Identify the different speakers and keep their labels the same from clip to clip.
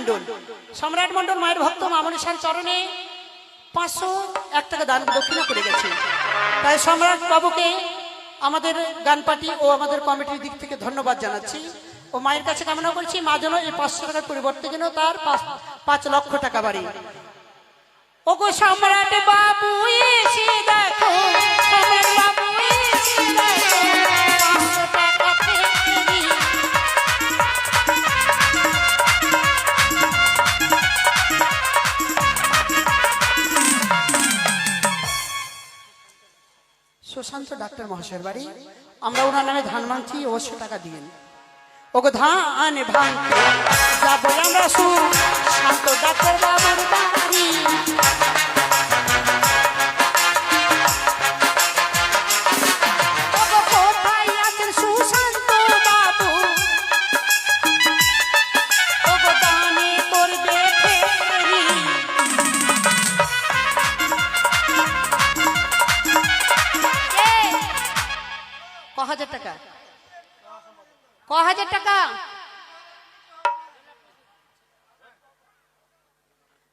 Speaker 1: মণ্ডল, সম্রাট মণ্ডল মায়ের ভক্ত মামনিসার চরণে 501 টাকা দান দক্ষিণা করে গেছে। তাই সম্রাট বাবুকে আমাদের গান পার্টি ও আমাদের কমিটির দিক থেকে ধন্যবাদ জানাচ্ছি ও মায়ের কাছে কামনা করছি মা যেন এই 500 টাকার পরিবর্তে যেন তার 5 লক্ষ টাকা বাড়ে। ওগো সম্রাট বাবু এসে দেখো, সম্রাট বাবু এসে দেখো, 500 টাকা ফেরি। সুশান্ত ডাক্তার মহাশয়ের বাড়ি, আমরা ওনার নামে ধান ভাঙছি, অবশ্যই টাকা দিবেন। ওগো ধান ভাঙতে যাবো আমরা সুশান্ত ডাক্তার বাবুর বাড়ি। ওগো কোথায় আছেন সুশান্ত বাবু, ওগো দানে করবে ফেরি। ক হাজার টাকা, ক হাজার টাকা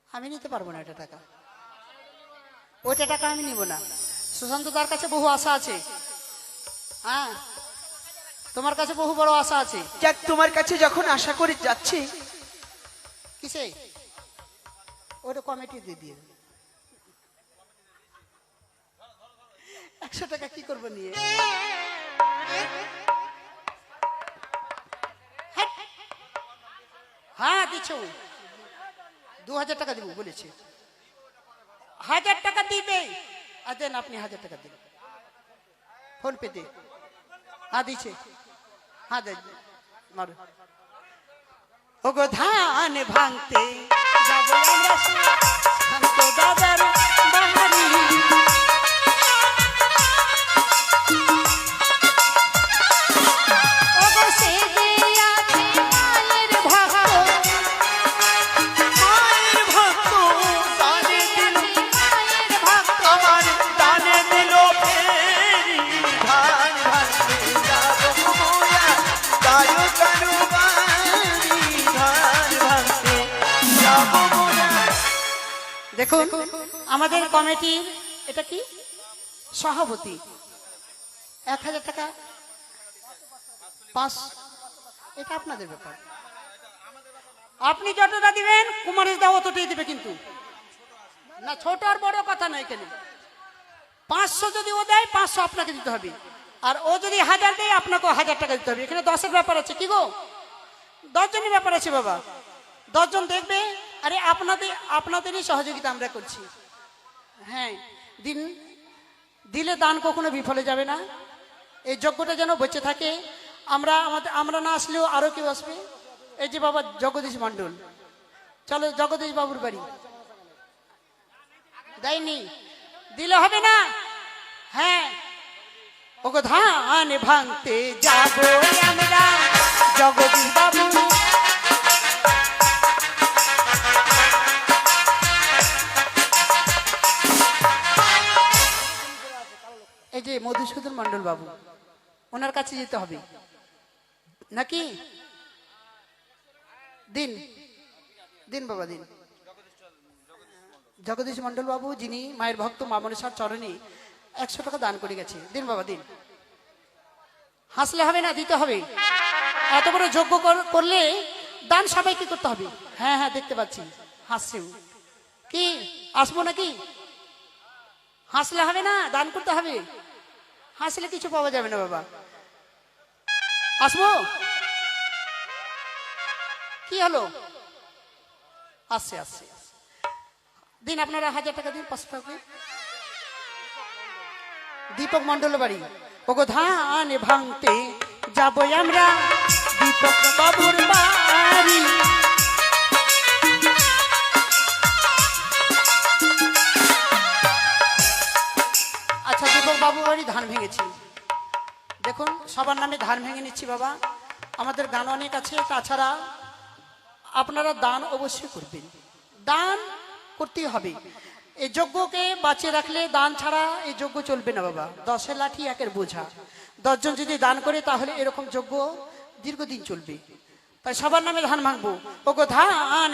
Speaker 1: আমি নিতে পারবো না। এটা টাকা, ওইটা টাকা আমি নিব না। সুশান্ত তার কাছে বহু আশা আছে। হ্যাঁ, তোমার কাছে বহু বড় আশা আছে।
Speaker 2: যাক, তোমার কাছে যখন আশা করে যাচ্ছি,
Speaker 1: কিসে ওটা কমিটি দিয়ে দিয়ে 100 টাকা কি করবো নিয়ে। হ্যাঁ দিচ্ছ, 2000 টাকা দিব বলেছে। 1000 টাকা দিবে। দেন আপনি 1000 টাকা দিন, ফোন পে দে। হ্যাঁ দিচ্ছে, হ্যাঁ দেন মারো। ওগো ধান ভাঙতে যাবো আমরা সুশান্ত দাদার বাড়ি। ওগো সে যে আছে মায়ের ভক্ত,
Speaker 2: মায়ের ভক্ত দানে দিল,
Speaker 1: মায়ের ভক্ত
Speaker 2: আমার দানে দিল ফেরি। ধান ভাঙতে যাবো মোরা গায়ো কারু বাড়ি, ধান ভাঙতে যাবো মোরা।
Speaker 1: দেখুন আমাদের কমিটির এটা কি সভাপতি 1000 টাকা 5, এটা আপনাদের ব্যাপার। আপনি যতটা দিবেন কুমারেশ দা অতটাই দিবে, কিন্তু না ছোট আর বড় কথা না। এখানে 500 যদি ও দেয় 500 আপনাকে দিতে হবে, আর ও যদি 1000 দেয় আপনাকেও 1000 টাকা দিতে হবে। এখানে 10-এর ব্যাপার আছে। কি গো, 10 জনের ব্যাপার আছে বাবা। 10 জন দেখবে, আরে আপনাদেরই সহযোগিতা আমরা করছি। হ্যাঁ, দিলে দান কখনো বিফলে যাবে না। এই যজ্ঞটা যেন বেঁচে থাকে। আমরা না আসলেও আরো কেউ আসবে। এই যে বাবা জগদীশ মণ্ডল, চলো জগদীশ বাবুর বাড়ি। দেয়নি, দিলে হবে না। হ্যাঁ, ওগো ধান ভাঙতে যাবো আমরা জগদীশ বাবু। এই যে মধুসূদন মণ্ডল বাবু, ওনার কাছে যেতে হবে নাকি? দিন দিন বাবা দিন। জগদীশ মণ্ডল বাবু যিনি মায়ের ভক্ত মামনিসার চরণে 100 টাকা দান করে গেছে। দিন বাবা দিন। হাসলে হবে না, দিতে হবে। এত বড় যজ্ঞ করলে দান সবাইকে করতে হবে। হ্যাঁ হ্যাঁ দেখতে পাচ্ছি হাসছেও। কি আসবো নাকি? হাসলে হবে না, দান করতে হবে। হাসলে কিছু পাওয়া যাবে না বাবা। আসবো? কি হলো? আসছে আসছে দিন। আপনারা 1000 টাকা দিন, 500 টাকা। দীপক মণ্ডল বাড়ি। ওগো ধান ভাঙতে যাবো আমরা দীপক বাবুর বাড়ি। আচ্ছা, দীপক বাবু বাড়ি ধান ভেঙেছি। দেখুন সবার নামে ধান ভেঙে নিচ্ছি বাবা। আমাদের গান অনেক আছে, তাছাড়া আপনারা দান অবশ্যই করবেন। দান করতেই হবে। এই যজ্ঞকে বাঁচিয়ে রাখলে দান ছাড়া এই যজ্ঞ চলবে না বাবা। 10-এর লাঠি 1-এর বোঝা। 10 জন যদি দান করে তাহলে এরকম যজ্ঞ দীর্ঘদিন চলবে। তাই সবার নামে ধান ভাঙবো। ওগো ধান